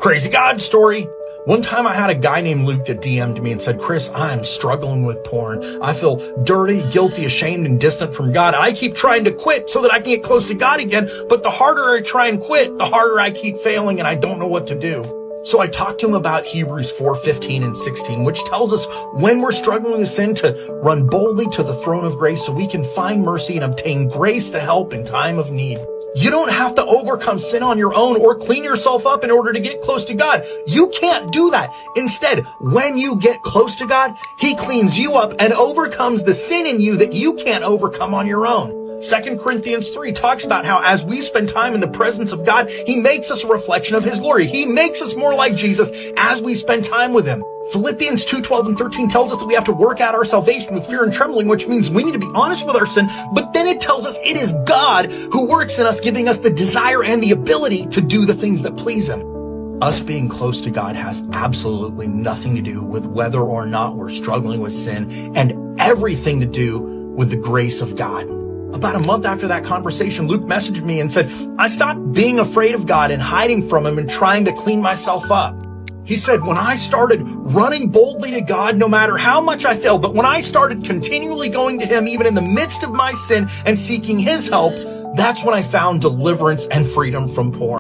Crazy God story. One time I had a guy named Luke that DM'd me and said, Chris, I'm struggling with porn. I feel dirty, guilty, ashamed, and distant from God. I keep trying to quit so that I can get close to God again. But the harder I try and quit, the harder I keep failing and I don't know what to do. So I talked to him about Hebrews 4:15 and 16, which tells us when we're struggling with sin to run boldly to the throne of grace so we can find mercy and obtain grace to help in time of need. You don't have to overcome sin on your own or clean yourself up in order to get close to God. You can't do that. Instead, when you get close to God, He cleans you up and overcomes the sin in you that you can't overcome on your own. 2 Corinthians 3 talks about how as we spend time in the presence of God, He makes us a reflection of His glory. He makes us more like Jesus as we spend time with Him. Philippians 2:12 and 13 tells us that we have to work out our salvation with fear and trembling, which means we need to be honest with our sin. But then it tells us it is God who works in us, giving us the desire and the ability to do the things that please Him. Us being close to God has absolutely nothing to do with whether or not we're struggling with sin, and everything to do with the grace of God. About a month after that conversation, Luke messaged me and said, I stopped being afraid of God and hiding from Him and trying to clean myself up. He said, when I started running boldly to God, no matter how much I failed, but when I started continually going to Him, even in the midst of my sin and seeking His help, that's when I found deliverance and freedom from porn.